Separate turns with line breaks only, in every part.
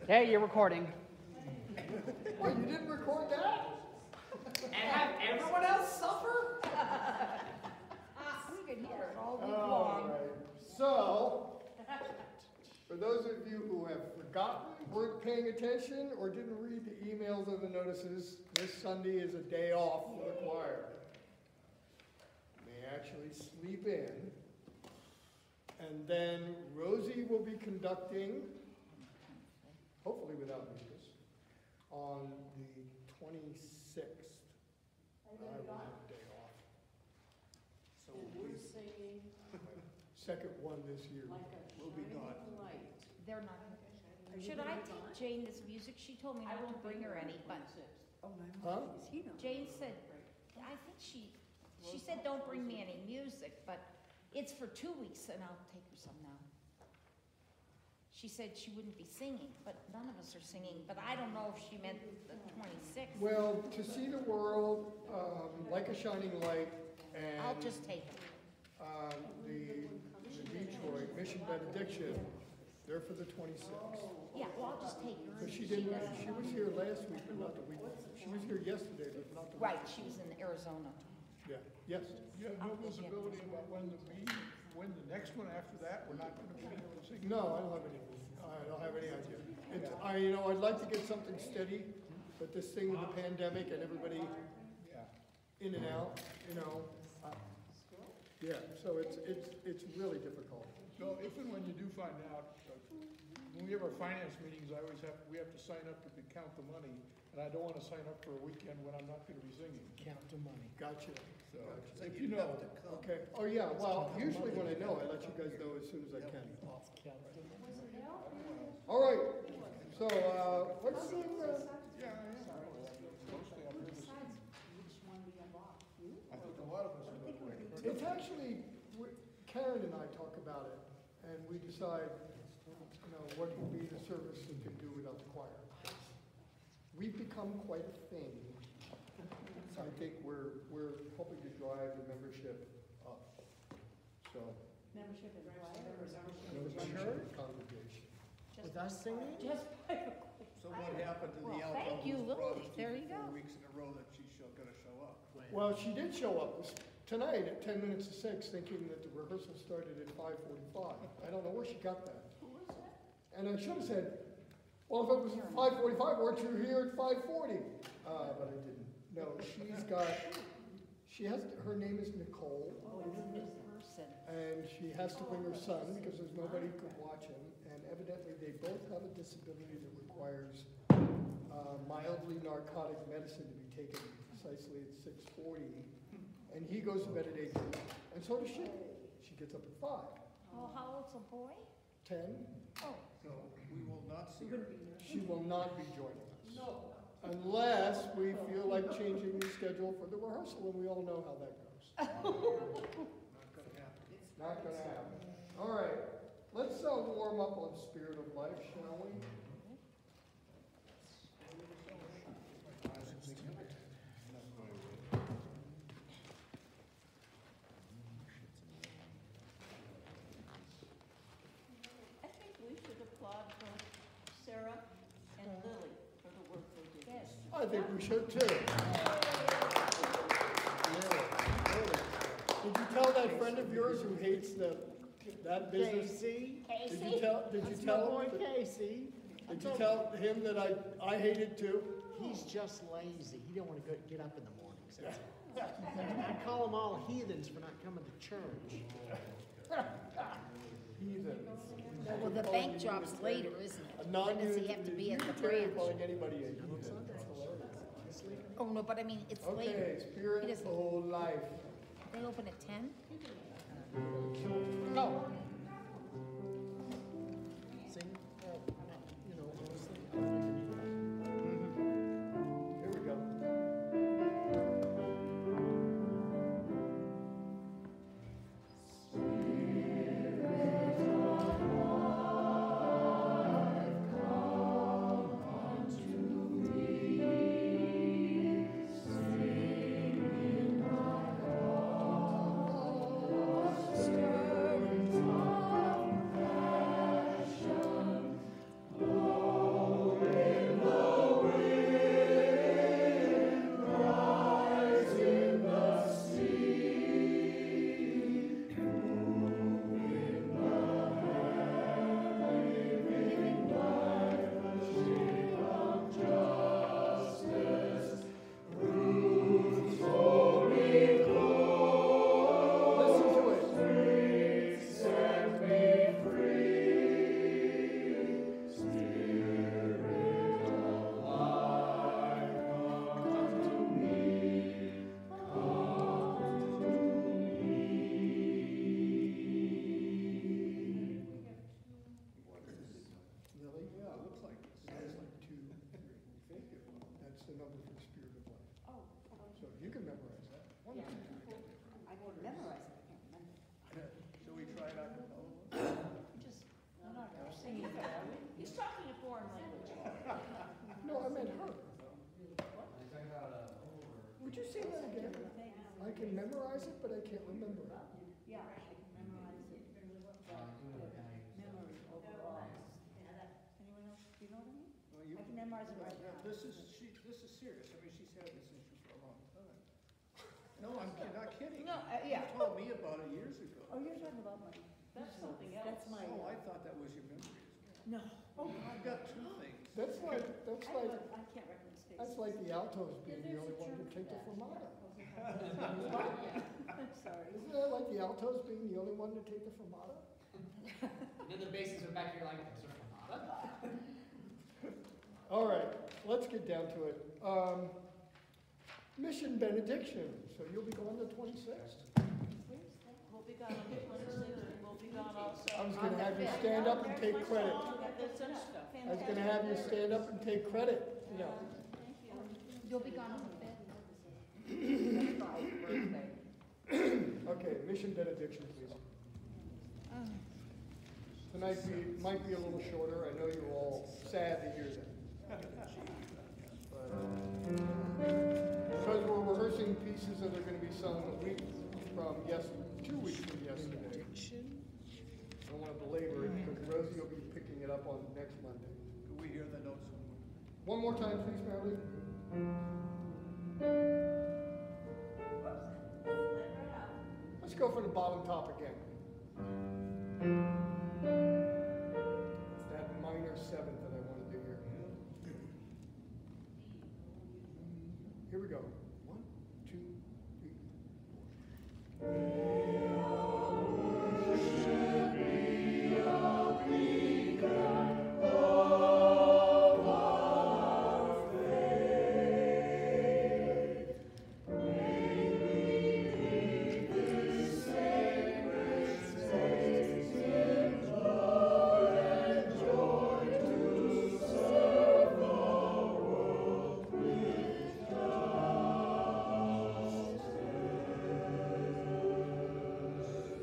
Hey, you're recording.
What, you didn't record that?
And have everyone else suffer?
We could hear it all week long.
Right. So, for those of you who have forgotten, weren't paying attention, or didn't read the emails or the notices, this Sunday is a day off for the choir. You may actually sleep in. And then Rosie will be conducting, hopefully without mucus, on the 26th. I will have a day off. So
We're singing
second one this year.
like a
Will be
shining
gone.
light.
They're not gonna. Should I take Jane this music? She told me not to bring her any, but
Huh?
Jane said, I think she said don't bring me any music, but it's for 2 weeks and I'll take her some now. She said she wouldn't be singing, but none of us are singing, but I don't know if she meant the 26th.
Well, to see the world, like a shining light, and
I'll just take her.
the Detroit Mission Benediction, they're for the 26th.
Yeah, well, I'll just take her.
But she was here last week, but not the week. She was here yesterday, but not the week.
Right, she was in Arizona.
Yeah, yes.
You have no visibility about when the next one after that, we're not gonna be able to sing?
No, I don't have any idea. It's, I'd like to get something steady, but this thing with the pandemic and everybody
Yeah.
in and out, yeah, so it's really difficult.
So if and when you do find out, when we have our finance meetings, we have to sign up to count the money, and I don't wanna sign up for a weekend when I'm not gonna be singing.
Count the money. Gotcha.
So, if you know,
Okay, oh yeah, well, usually when I know, I let you guys know as soon as I can. All right, so, let's sing,
yeah, mostly I'm here this, I think a lot of us are that way.
it's actually, Karen and I talk about it, and we decide, what would be the service we can do without the choir. We've become quite a thing. So I think we're hoping to drive the membership up, so.
Membership in
Membership congregation.
With us singing?
Just
So what happened to the
Well,
alcohol?
thank you,
who's
Lily.
promised
There you
for
go.
4 weeks in a row that she's gonna show up.
Well, she did show up tonight at 10 minutes to 6, thinking that the rehearsal started at 5:45. I don't know where she got that. And I should have said, well, if it was 5:45, weren't you here at 5:40? But I didn't. No, her name is Nicole,
person.
and she has to bring her son because there's nobody who could watch him. And evidently, they both have a disability that requires mildly narcotic medicine to be taken precisely at 6:40. And he goes to bed at 8, and so does she. She gets up at 5.
Oh, how old's the boy?
10.
Oh,
So we will not see her.
She will not be joining us. No. Unless we feel like changing the schedule for the rehearsal, and we all know how that goes.
Not gonna happen.
Not gonna happen. All right, let's warm up on Spirit of Life, shall we?
I think we should applaud both Sarah and Lily for the work they did.
yes.
I think we should too. Yeah, really. Did you tell that friend of yours who hates that business?
Casey.
Did you tell
That's my boy
him?
Casey.
Did you tell him that I hate it too?
He's just lazy. He don't want to get up in the mornings. That's all. I call them all heathens for not coming to church.
Heathens.
Well, the bank job's later, isn't it? When does he have to be at the
Unitarian
branch?
calling anybody a heathen. That's hilarious.
Oh, no, but I mean, it's later.
Okay, Spirit
He doesn't-
of Life.
They open at 10?
No. Sing, honestly.
Here we go.
Stir
meant her. Would you say that again? I can memorize it, but I can't remember it.
Yeah, I can memorize it. Memory overall. Anyone else, do you know what I mean?
Well, you-
I can memorize it right now.
This is serious. I mean, she's had this issue for a long time. No, I'm not kidding.
No, yeah.
You told me about it years ago.
Oh, you're talking about my.
That's something else.
That's my.
Oh, I thought that was your memory as
No.
well. I've got two things.
That's like,
I can't recognize faces.
that's like the altos being the only one to take the fermata.
I'm sorry.
Isn't that like the altos being the only one to take the fermata?
And then the basses are back here like, is there Fermata?
All right, let's get down to it. Mission benediction, so you'll be going the 26th?
We'll be gone on the 26th, and we'll be gone also.
I was gonna have you stand up and take credit.
That's other stuff.
I was gonna have you stand up and take credit, you know.
Thank you.
You'll be gone on the fifth.
Okay, mission benediction, please. Tonight might be a little shorter, I know you're all sad to hear that. Because we're rehearsing pieces that are gonna be sung a week from 2 weeks from yesterday. I don't wanna belabor it, because Rosie will be picking it up on next Monday.
Could we hear the notes?
One more time, please, Marilyn. Let's go for the bottom top again. It's that minor seventh that I wanted to hear. Here we go. 1, 2, 3, 4.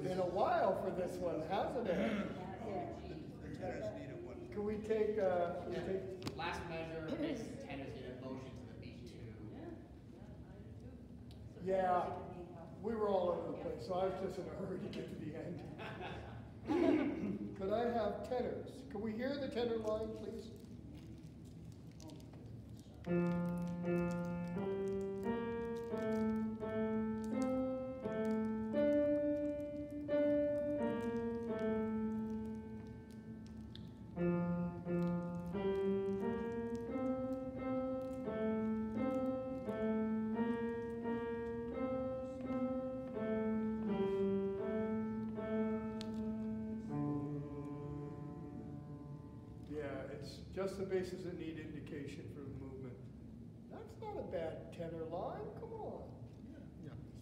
Been a while for this one, hasn't it?
The tenors needed one.
Can we take,
Last measure, basses and tenors get a motion to the beat two.
yeah, we were all over the place, so I was just in a hurry to get to the end. Could I have tenors? Can we hear the tenor line, please? Yeah, it's just the basses that need indication for the movement. That's not a bad tenor line, come on.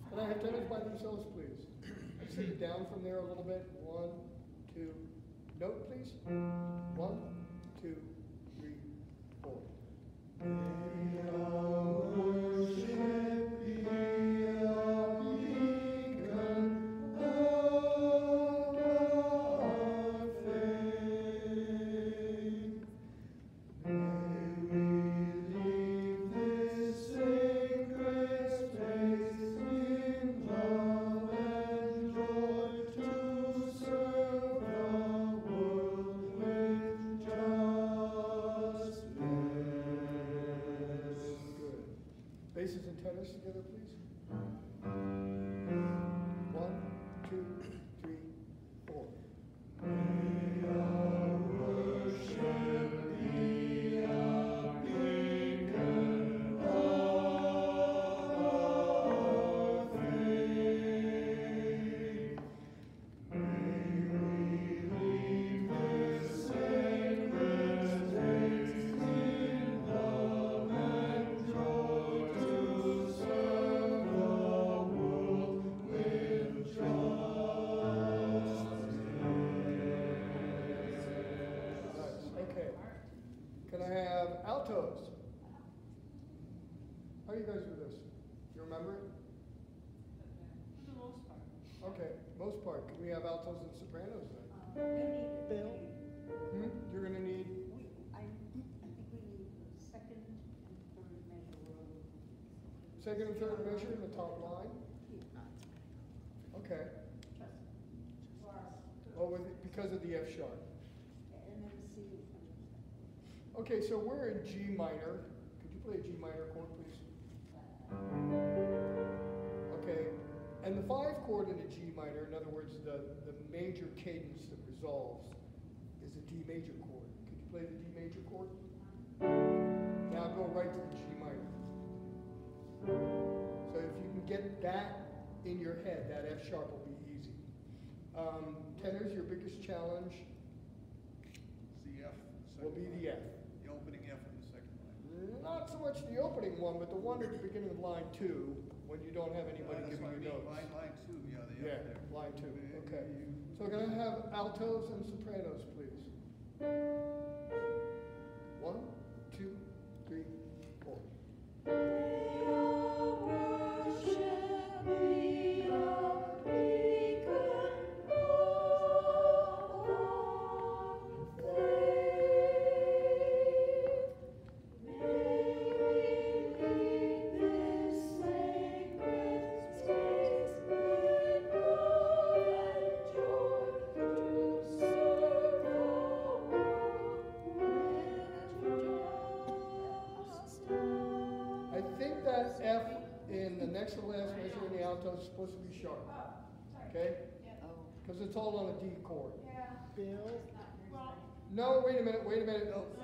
Can I have tenors by themselves, please? Let's take it down from there a little bit. 1, 2, note please. 1, 2, 3, 4. Basses and tenors together, please. 1, 2, 3, 4. Nice, okay. Can I have altos? How do you guys do this? You remember it?
For the most part.
Okay, most part. Can we have altos and sopranos then?
Bill?
You're gonna need,
I think we need the second
Second and third measure in the top line? Okay. Oh, because of the F sharp. Okay, so we're in G minor. Could you play a G minor chord, please? Okay, and the 5 chord in a G minor, in other words, the major cadence that resolves, is a D major chord. Could you play the D major chord? Now go right to the G minor. So if you can get that in your head, that F sharp will be easy. Tenors, your biggest challenge
The F.
will be the F.
The opening F in the second line.
Not so much the opening one, but the one at the beginning of line 2, when you don't have anybody
That's
giving
what I
you
mean,
notes.
line 2, yeah, the
Yeah,
F there.
line 2, okay. So can I have altos and sopranos, please? 1, 2, 3, 4. I think that F in the next to last measure in the alto is supposed to be sharp. Okay?
Oh.
Because it's all on a D chord.
Bill,
No, wait a minute.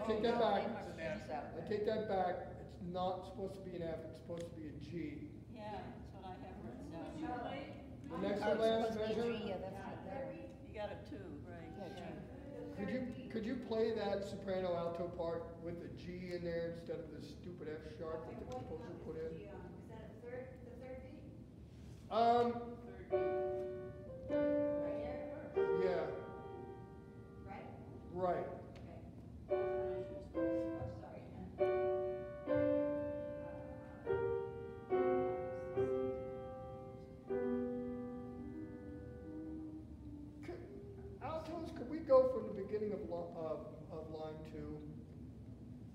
Take that back.
It's out
I
there.
take that back. It's not supposed to be an F, it's supposed to be a G.
Yeah, that's what I have written down.
The next
Oh,
to last
it's supposed to be
measure,
a G, yeah, that's not there.
You got a 2, right?
Yeah, G.
could you play that soprano alto part with the G in there instead of the stupid F sharp that the composer put in?
Is that the third beat?
Um,
Right here?
yeah,
Right?
right.
Okay. Oh, sorry.
Altos, could we go from the beginning of line 2?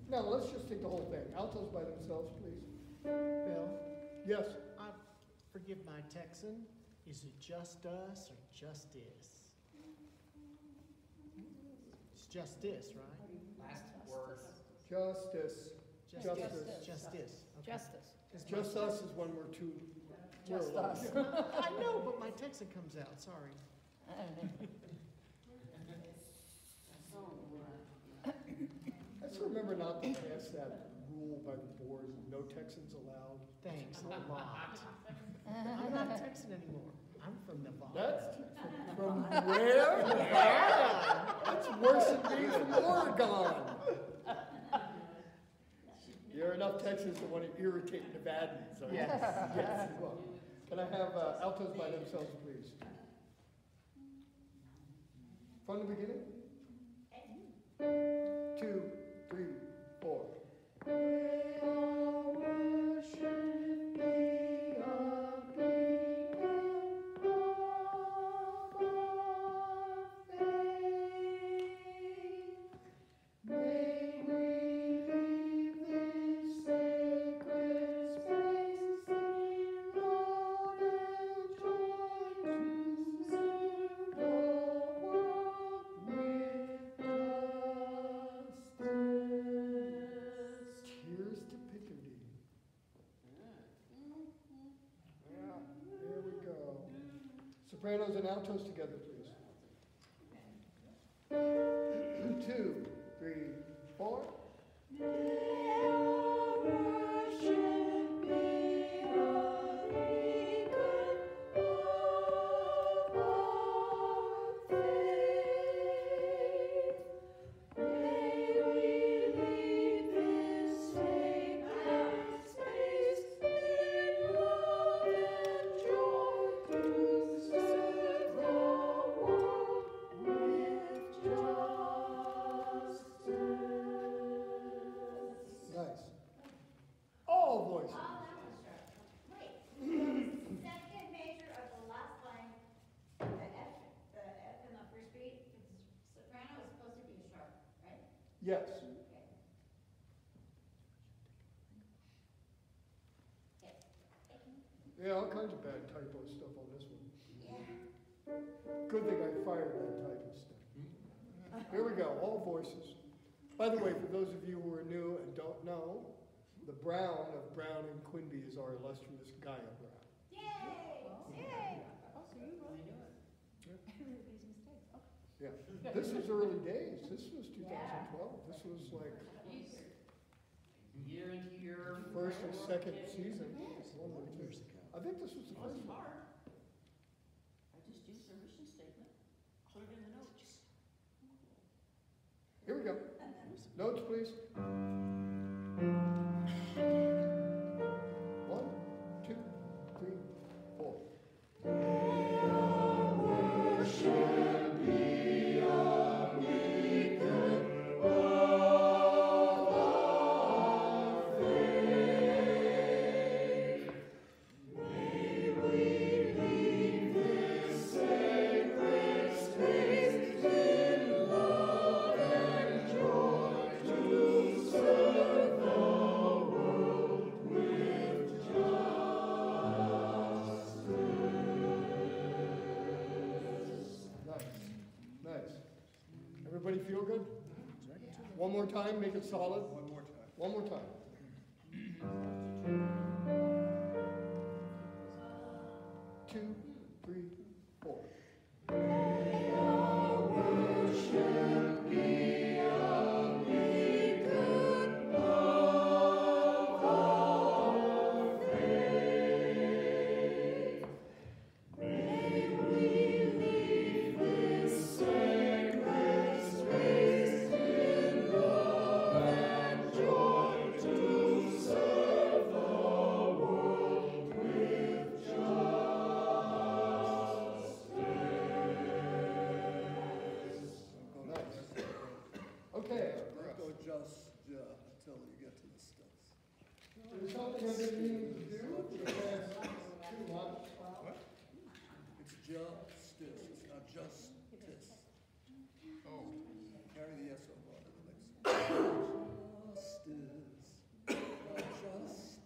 No, let's just take the whole thing. Altos by themselves, please.
Bill,
Yes.
forgive my Texan. Is it just us or just is? It's just is, right?
Last word.
Justice. Justice.
Just is. Okay.
Justice.
Is
Just
my
us is when we're two.
Just
we're alone.
us.
I know, but my Texan comes out, sorry.
Let's remember not to pass that rule by the board, no Texans allowed.
Thanks a lot. I'm not a Texan anymore. I'm from Nevada.
That's from where? Nevada. That's worse than being from Oregon. There are enough Texans that want to irritate Nevadans. Are you?
Yes.
Yes. Well, can I have altos by themselves, please? From the beginning? 2, 3, 4. Tears to Picardy. Yeah, there we go. Sopranos and altos together, please. 2, 3, 4. Nice. All voices.
Wait, the second major of the last line, the F in the first beat, soprano is supposed to be a sharp, right?
Yes.
Okay.
Yeah, all kinds of bad typo stuff on this one. Good thing I fired that typo stuff. Here we go, all voices. By the way, for those of you who are new and don't know, the Brown of Brown and Quimby is our illustrious Gaia Brown.
Yay!
Yeah, this was early days. This was 2012. This was like
Year into year.
first or second season. I think this was the first one.
hard. I just used their mission statement, put it in the notes.
Here we go. Notes, please. 1, 2, 3, 4. Everybody feel good? One more time, make it solid.
One more time.
One more time. 2, 3, 4. Okay.
Go just, until you get to the steps.
There's something I've been needing to do for the past 2 months.
It's justice, it's not justice.
Oh,
Carry the S over onto the next one. Justice, not justice.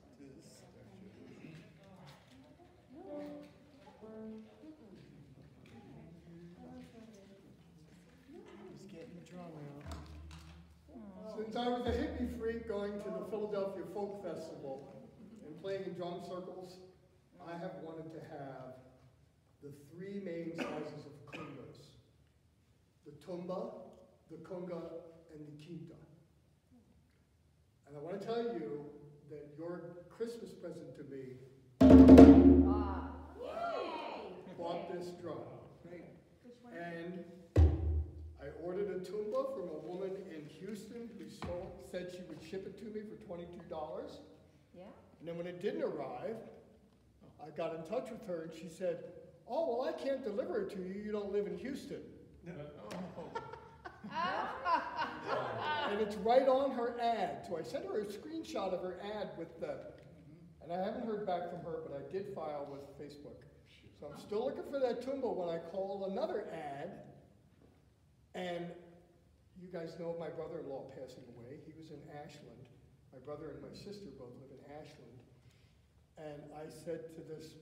He's getting the drama out.
Since I was a hippie freak going to the Philadelphia Folk Festival and playing in drum circles, I have wanted to have the 3 main sizes of kungas. The tumba, the kunga, and the quinta. And I want to tell you that your Christmas present to me bought this drum. And I ordered a tuba from a woman in Houston who said she would ship it to me for $22.
Yeah?
And then when it didn't arrive, I got in touch with her and she said, "Oh, well, I can't deliver it to you. You don't live in Houston." And it's right on her ad. So I sent her a screenshot of her ad with the, and I haven't heard back from her, but I did file with Facebook. So I'm still looking for that tuba when I call another ad. And you guys know of my brother-in-law passing away. He was in Ashland. My brother and my sister both live in Ashland. And I said to this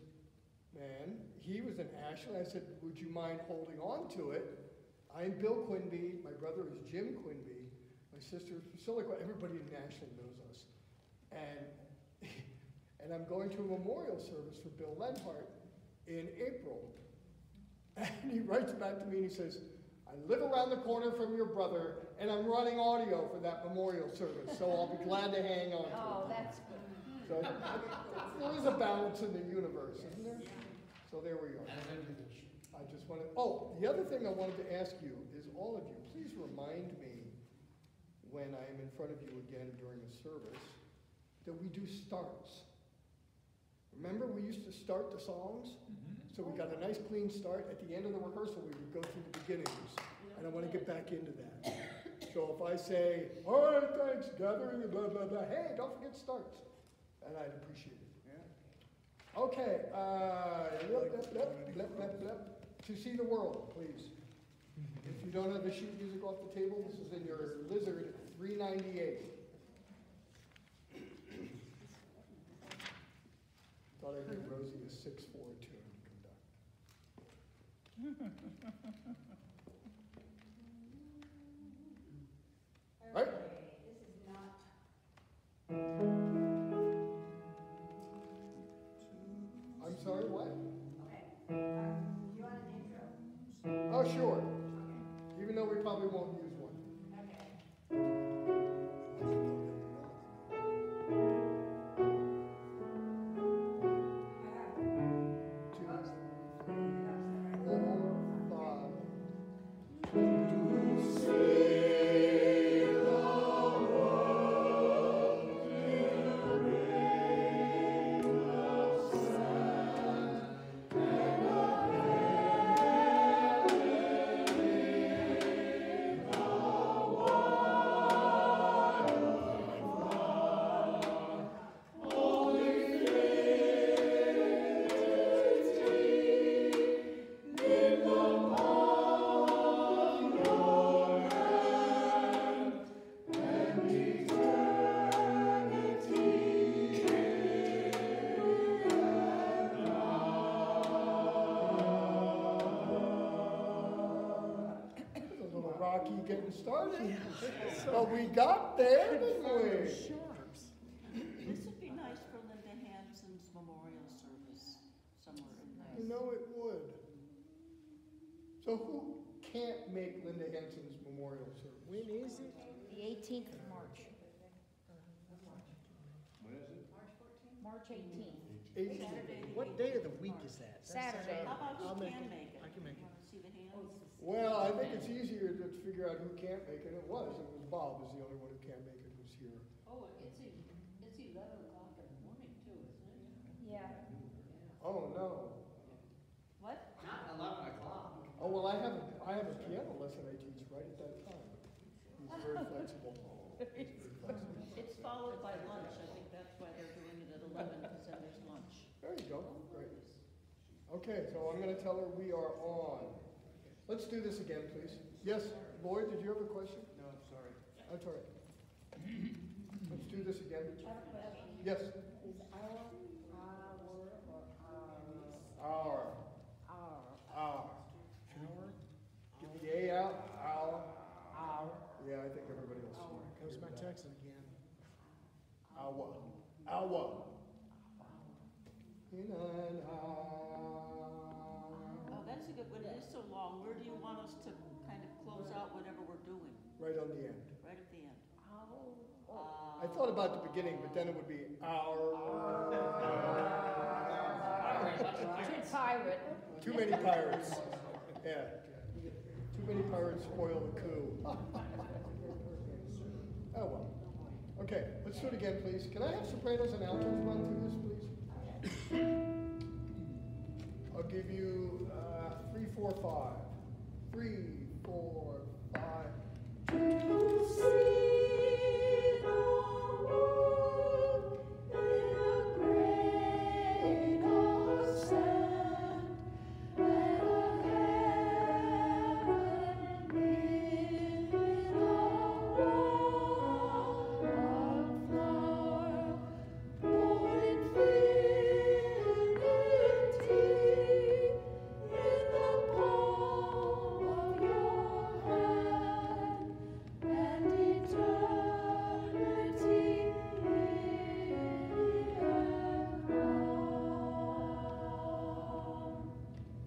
man, he was in Ashland, I said, "Would you mind holding on to it? I'm Bill Quimby, my brother is Jim Quimby, my sister is Priscilla Quimby." Everybody in Ashland knows us. And I'm going to a memorial service for Bill Lenhart in April. And he writes back to me and he says, "I live around the corner from your brother, and I'm running audio for that memorial service, so I'll be glad to hang on to it."
Oh, that's good.
So there is a balance in the universe, isn't there? So there we are. I just wanted, oh, the other thing I wanted to ask you is all of you, please remind me when I am in front of you again during a service that we do starts. Remember we used to start the songs? So we got a nice clean start. At the end of the rehearsal, we would go through the beginnings. And I want to get back into that. So if I say, "All right, thanks, gathering, and blah, blah, blah," hey, don't forget starts. And I'd appreciate it.
Yeah.
Okay, To See the World, please. If you don't have the sheet music off the table, this is in your Lizard 398. Thought I'd give Rosie a Right?
This is not.
I'm sorry, what?
Okay. Do you want an intro?
Oh, sure.
Okay.
Even though we probably won't use one.
Okay.
Two, four, five. It's a little rocky getting started. But we got there, didn't we?
Sharps.
This would be nice for Linda Hanson's memorial service somewhere in there.
You know it would. So who can't make Linda Henson's memorial service?
When is it?
The 18th of March. March 18th.
What day of the week is that?
Saturday.
How about
I'll
you
make
can
it.
make it?
I can make
You
it.
wanna see the hands?
Well, I think it's easier to figure out who can't make it. It was Bob is the only one who can't make it who's here.
Oh, it's 11 o'clock in the morning too, isn't it?
Yeah.
Oh, no.
What?
Not 11 o'clock.
Oh, well, I have a piano lesson I teach right at that time. He's very flexible.
It's followed by lunch, I think that's why they're doing it at 11, because then there's lunch.
There you go, great. Okay, so I'm gonna tell her we are on. Let's do this again, please. Yes, Lloyd, did you have a question?
No, sorry.
That's all right. Let's do this again. Yes,
Is our or
hour, hour. Get the A out, hour. Yeah, I think everybody else.
Goes my Texan again.
Hour, hour. In an hour.
Oh, that's a good one, it is so long, where do you want us to kind of close out whatever we're doing?
Right on the end.
Right at the end?
I thought about the beginning, but then it would be hour.
Too pirate.
Too many pirates. Yeah. Too many pirates spoil the coup. Oh, well. Okay, let's do it again, please. Can I have sopranos and altos run through this, please? I'll give you 3, 4, 5. 3, 4, 5.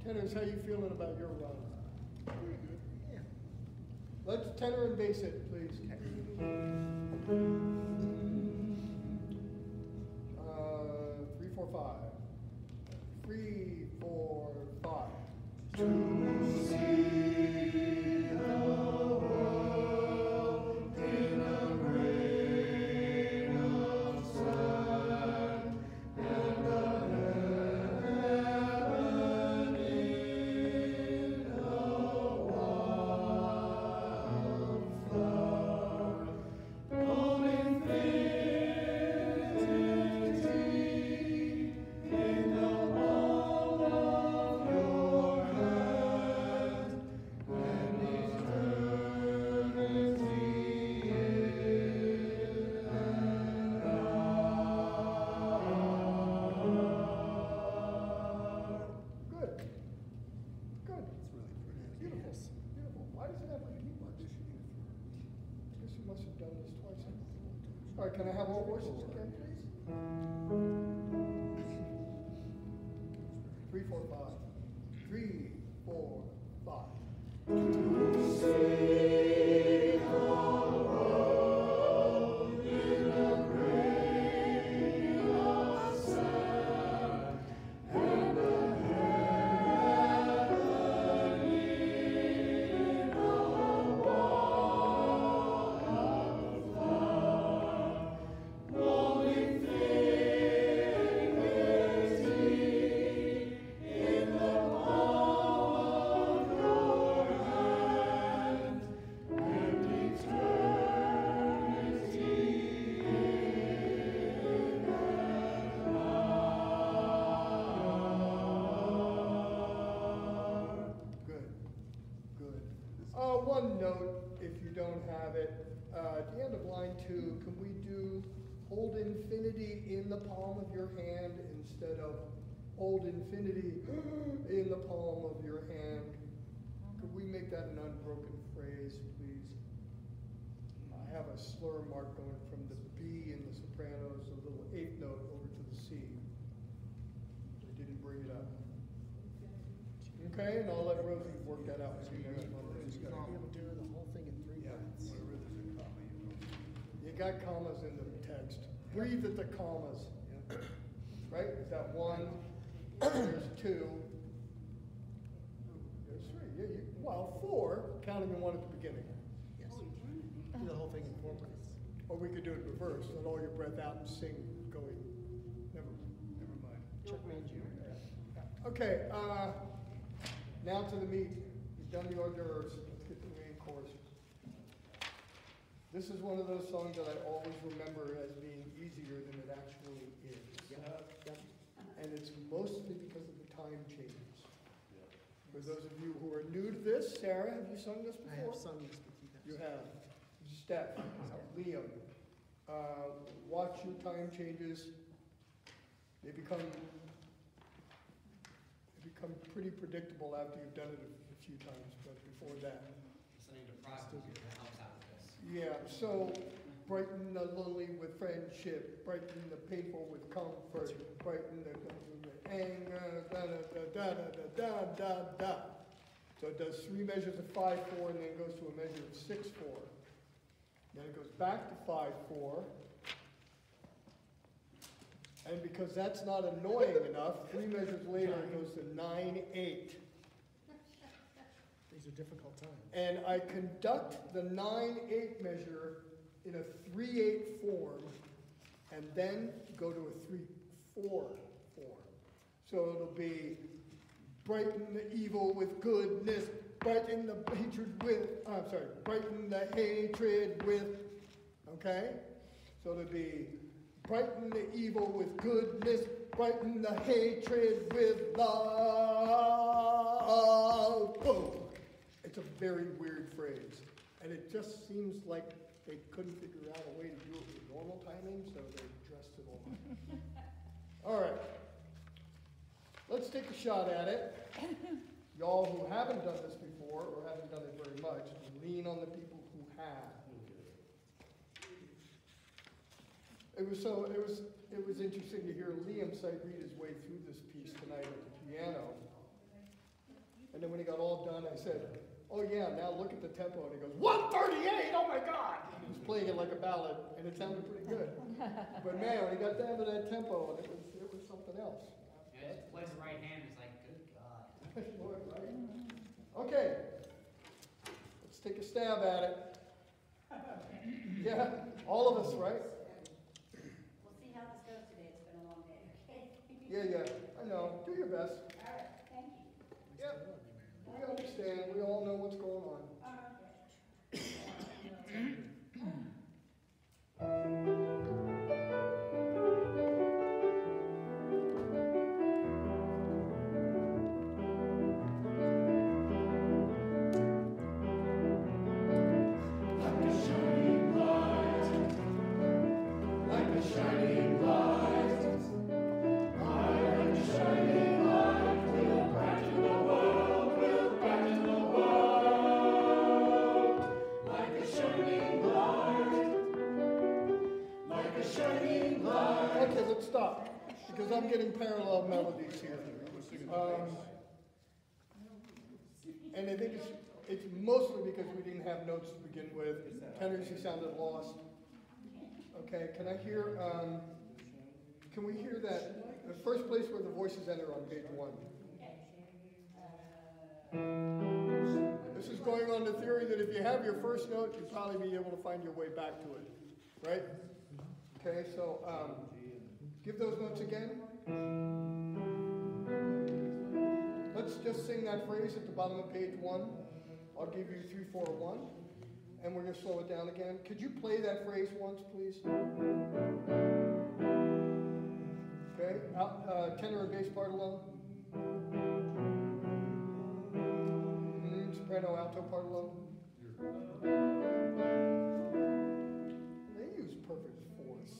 Tenors, how you feeling about your run? Pretty good. Yeah. Let's tenor and bass it, please. 3, 4, 5. 3, 4, 5. To see the world in a grain of sand and a heaven in a wildflower. All right, can I have all voices again, please? 3, 4, 5. 3, 4, 5. One note, if you don't have it, at the end of line 2, can we do hold infinity in the palm of your hand instead of hold infinity in the palm of your hand? Could we make that an unbroken phrase, please? I have a slur mark going from the B in the sopranos, a little 8th note, over to the C. I didn't bring it up. Okay, and I'll let Rosie work that out with you next month.
Be able to do the whole thing in 3 minutes.
You got commas in the text. Breathe at the commas. Right? Is that 1? There's 2. There's 3. Yeah, well, 4, counting the 1 at the beginning.
Yes. Do the whole thing in 4 minutes.
Or we could do it reverse. Let all your breath out and sing going. Never mind.
Chuck Mangione.
Okay, now to the meat. We've done the hors d'oeuvres. Let's get to the main course. This is one of those songs that I always remember as being easier than it actually is. And it's mostly because of the time changes. For those of you who are new to this, Sarah, have you sung this before?
I have sung this with you guys.
You have. Steph, Liam, watch your time changes. They become pretty predictable after you've done it a few times, but before that.
Listening to Prodigy that helps out with this.
Yeah, so brighten the lonely with friendship, brighten the painful with comfort, brighten the anger, da da da da da da da da. So it does 3 measures of 5/4 and then goes to a measure of 6/4. Then it goes back to 5/4. And because that's not annoying enough, 3 measures later it goes to 9/8.
These are difficult times.
And I conduct the 9/8 measure in a 3/8 form, and then go to a 3/4 form. So it'll be brighten the evil with goodness, brighten the hatred with, brighten the hatred with, okay? So it'll be brighten the evil with goodness, brighten the hatred with love. Boom. It's a very weird phrase. And it just seems like they couldn't figure out a way to do it with normal timing, so they dressed it all up. All right. Let's take a shot at it. Y'all who haven't done this before, or haven't done it very much, lean on the people who have. It was interesting to hear Liam sight read his way through this piece tonight at the piano. And then when he got all done, I said, oh yeah, now look at the tempo. And he goes, 138, oh my God! He was playing it like a ballad, and it sounded pretty good. But man, when he got down to that tempo, it was something else.
Yeah, just plays the right hand, it's like, good God.
Lord, right? Okay, let's take a stab at it. Yeah, all of us, right?
We'll see how this goes today. It's been a long day, okay?
Yeah, I know. Do your best.
All right, thank you.
Yep. We understand. We all know what's going on.
Brighten the world,
let's stop, because I'm getting parallel melodies here. And I think it's mostly because we didn't have notes to begin with. Tenors, you sounded lost. Okay, can I hear, can we hear that, the first place where the voices enter on page 1? This is going on the theory that if you have your first note, you'll probably be able to find your way back to it, right? Okay, so give those notes again. Let's just sing that phrase at the bottom of page 1. I'll give you 3, 4, 1, and we're going to slow it down again. Could you play that phrase once, please? Okay, tenor and bass part alone. Soprano, alto part alone. They use perfect fourths.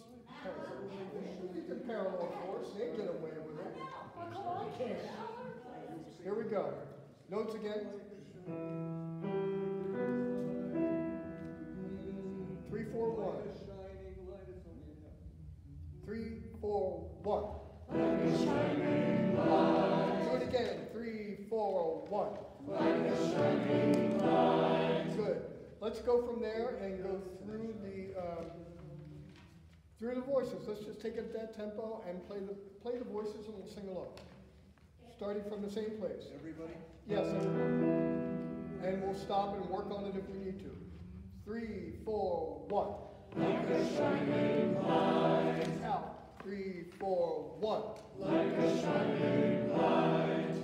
You can parallel fourths. They get away with it.
Come on, kids.
Here we go. Notes again. 3, 4, 1. 3, 4, 1. Do it again. 3, 4, 1. Good. Let's go from there and go through the voices. Let's just take it at that tempo and play the voices, and we'll sing along. Starting from the same place.
Everybody?
Yes, everyone. And we'll stop and work on it if we need to. 3, 4, 1.
Like a shining light.
Out. 3, 4, 1.
Like a shining light.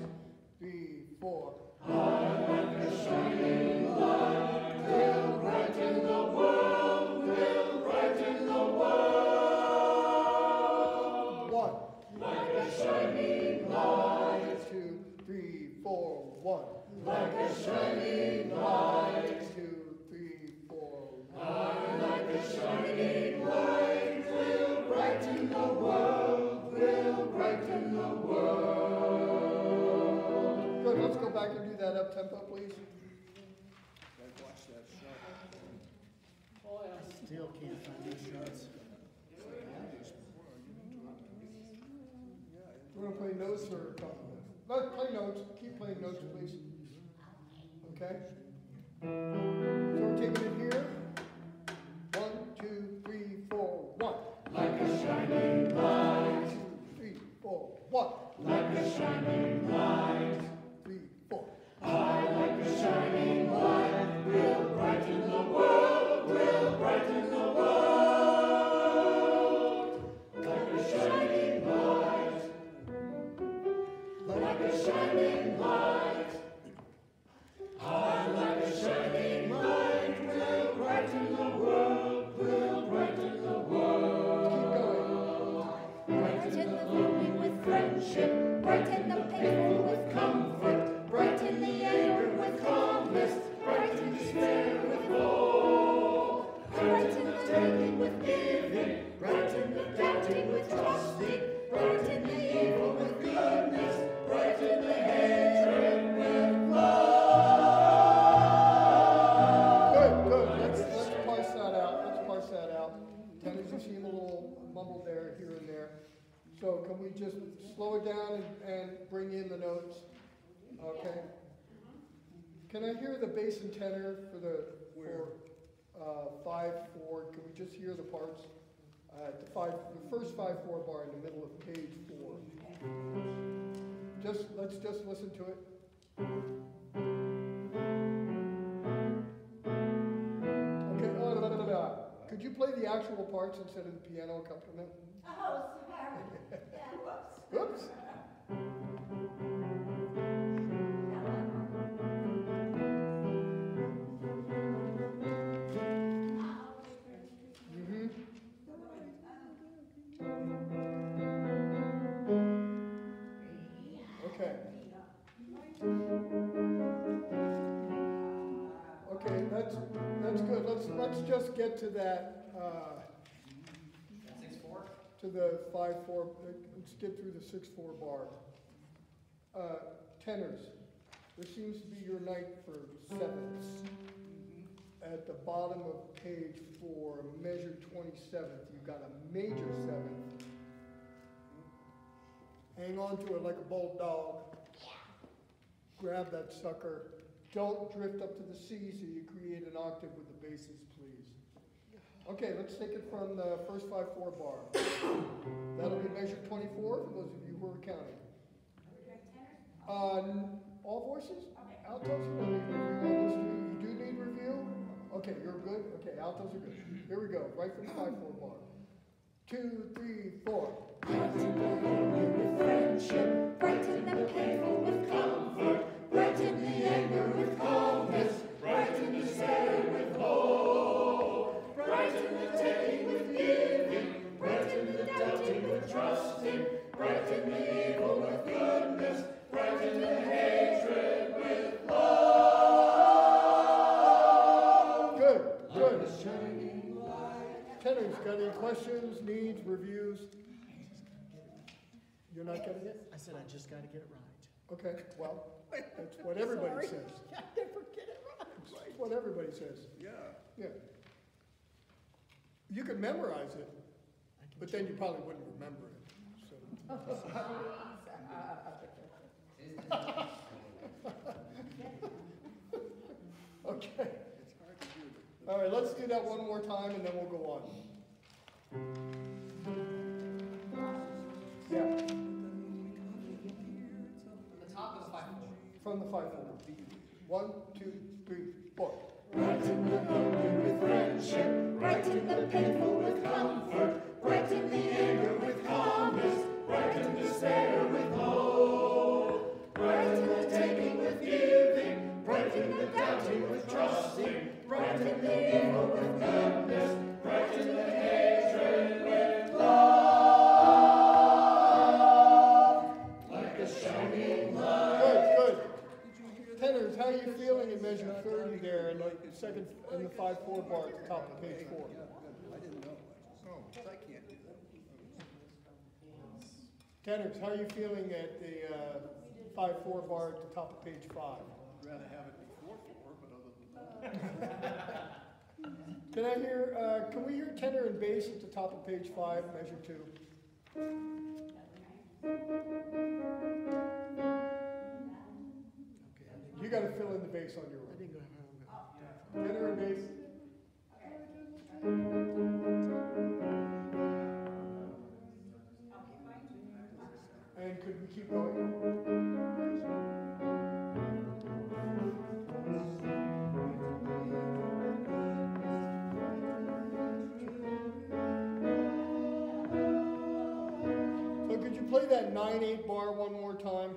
3, 4.
Like a shining light. Will brighten the world. Will brighten the world.
1.
Like a shining light.
2, 3, 4, 1.
Like a shining light.
2, 3, 4.
Like a shining light. Will brighten the world. Will brighten the world.
Good, let's go back and do that up tempo, please.
Still can't find these shots.
We're going to play notes or accompaniment. Let's play notes. Keep playing notes, please. Okay? So we're taking it here. 1, 2, 3, 4, 1.
Like a shining light.
2, 3, 4, 1.
Like a shining light.
3, 4.
Like a shining light. Will brighten the world. Will brighten the world. Like a shining light. Like a shining light. Like a shining light. Will brighten the world. Will brighten the world.
Keep going.
Brighten the lonely with friendship, brighten the painful with comfort, brighten the anger with calmness, brighten despair with hope, brighten the taking with giving, brighten the doubting with trusting, brighten the evil with goodness, brighten the hatred with love.
Good, good. Let's parse that out. Let's parse that out. Tenors, you seem a little mumbled there, here and there. So can we just slow it down and bring in the notes? Okay. Can I hear the bass and tenor for 5/4? Can we just hear the parts? The first 5/4 bar in the middle of page 4. Let's just listen to it. Okay. Could you play the actual parts instead of the piano accompaniment?
Oh, sorry. Yeah, whoops.
Oops. Mm-hmm. Okay. Okay, that's good. Let's just get to that.
6/4?
To the 5/4. Let's get through the 6/4 bar. Tenors. There seems to be your night for sevenths. At the bottom of page 4, measure 27th, you've got a major 7th Hang on to it like a bulldog. Grab that sucker. Don't drift up to the C so you create an octave with the basses, please. Okay, let's take it from the first 5/4 bar. That'll be measure 24 for those of you who are counting. All voices? Altos? You do need review? Okay, you're good? Okay, altos are good. Here we go, right from the 5/4 bar. 2, 3, 4.
Brighten the lonely with friendship, brighten the painful with comfort, brighten the anger with calmness, brighten the despair with hope, brighten the taking with giving, brighten the doubting with trusting, brighten the evil with goodness, brighten the hatred with love.
Good, good. Tenors, got any questions, needs, reviews? You're not getting it?
I said I just gotta get it right.
Okay, well, that's what everybody says.
I never get it right.
That's what everybody says.
Yeah.
Yeah. You could memorize it, but then you probably wouldn't remember it, so. Okay. All right, let's do that one more time and then we'll go on. Yeah,
The top is 5/4.
from the 5/4. 1, 2, 3, 4.
Brighten the lonely with friendship, brighten the painful with comfort, brighten the anger with calmness, brighten despair with hope, brighten the taking with giving, brighten the doubting with trusting, brighten the evil with goodness, brighten the hatred with love, like a shining light.
Good, good. Tenors, how are you feeling in measure 30 there in the second, in the 5/4 bar at the top of page 4?
I didn't know. Oh, I can't do that.
Tenors, how are you feeling at the 5/4 bar at the top of page 5?
I'd rather have it before 4, but other than that.
Can I hear, can we hear tenor and bass at the top of page 5, measure 2? You gotta fill in the bass on your
I
own.
didn't go how
Tenor and bass. And could we keep going? So could you play that 9/8 bar one more time?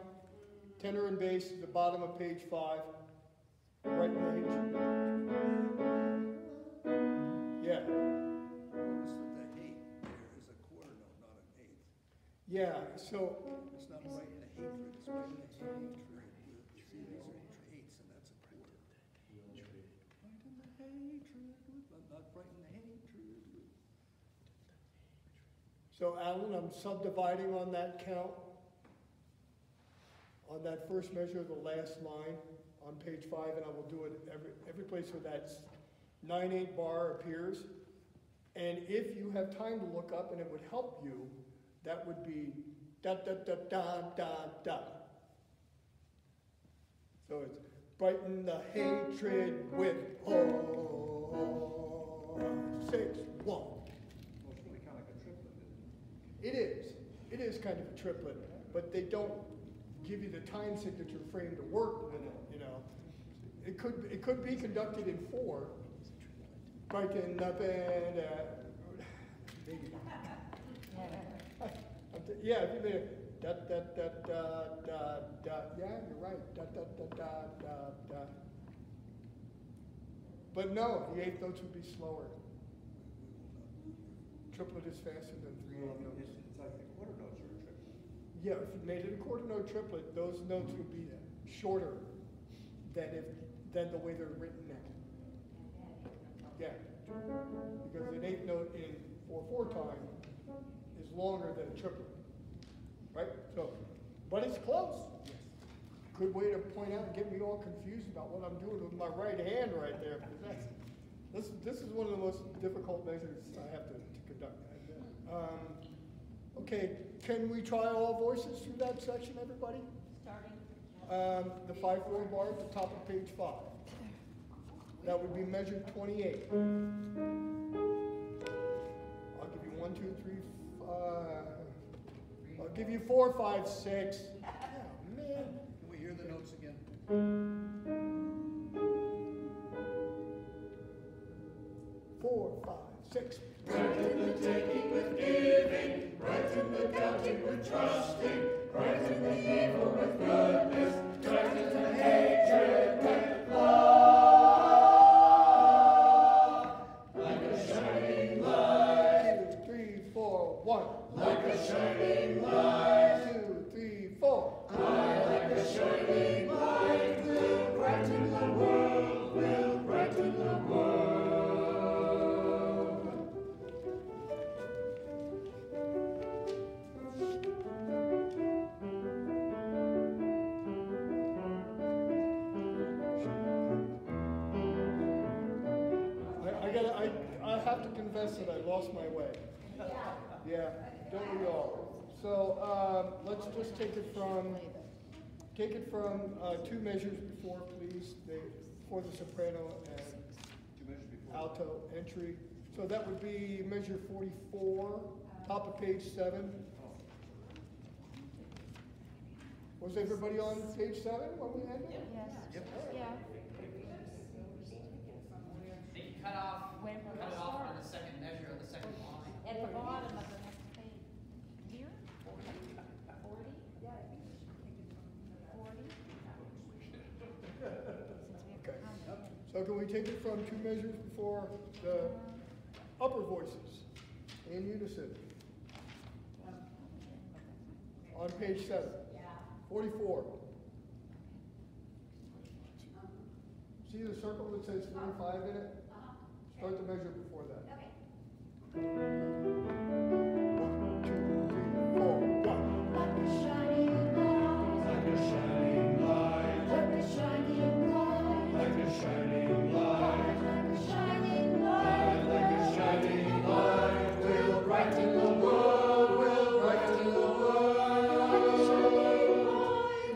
Tenor and bass at the bottom of page 5. Right page. Yeah.
Notice that the 8 there is a quarter note, not an eighth.
Yeah, so,
It's not right in the hatred, it's right in the hatred. See, these are eighths, and that's a quarter. Right in the hatred, not right in the hatred.
so Alan, I'm subdividing on that count. On that first measure, the last line on page 5, and I will do it every place where that 9/8 bar appears. And if you have time to look up, and it would help you, that would be da da da da da da. So it's brighten the hatred with hope. 6, 1.
Well, it's really kind of like a triplet, isn't it?
It is. It is kind of a triplet, but they don't give you the time signature frame to work with it, you know. It could be conducted in 4. Brighten up and maybe not. Yeah, if you made it da da da da da da. Yeah, you're right. Da da da da da da. But no, the 8th notes would be slower. Triplet is faster than 3/8 notes.
It's like the quarter notes are a triplet.
Yeah, if you made it a quarter note triplet, those notes would be shorter than the way they're written now. Yeah, because an 8th note in 4/4 time is longer than a triplet, right? So, but it's close. Good way to point out and get me all confused about what I'm doing with my right hand right there, because this is one of the most difficult measures I have to conduct. Okay, can we try all voices through that section, everybody?
Starting,
The 5/4 bar at the top of page 5. That would be measure 28. I'll give you 1, 2, 3, 5. I'll give you 4, 5, 6. Oh, man.
Can we hear the notes again?
4, 5, 6.
Right in the taking with giving, right in the counting with trusting, right in the evil with goodness, right in the hatred with love. Like a shining light.
2, 3, 4, 1.
Like a shining light.
2, 3, 4.
I, like a shining light, will brighten the world, will brighten the world.
I have to confess that I lost my way. Yeah, don't we all? So let's just take it from 2 measures before, please, for the soprano and
2 measures before.
alto entry. So that would be measure 44, top of page 7. Was everybody on page 7 when we ended?
Yes.
Yep.
Yeah.
They can cut off
When
on the second measure of the second line.
At the bottom of the next page. Here? 40? Yeah, I think we should take it from 40.
Okay. So can we take it from 2 measures before the upper voices in unison? On page 7. 44. See the circle that says 45 in it? Start the measure before that.
Okay.
1, 2, 3, 4, 1.
Like a shining light, like a shining light, like a shining light, like a shining light, like a shining light, like a shining light, will brighten the world, will brighten the world.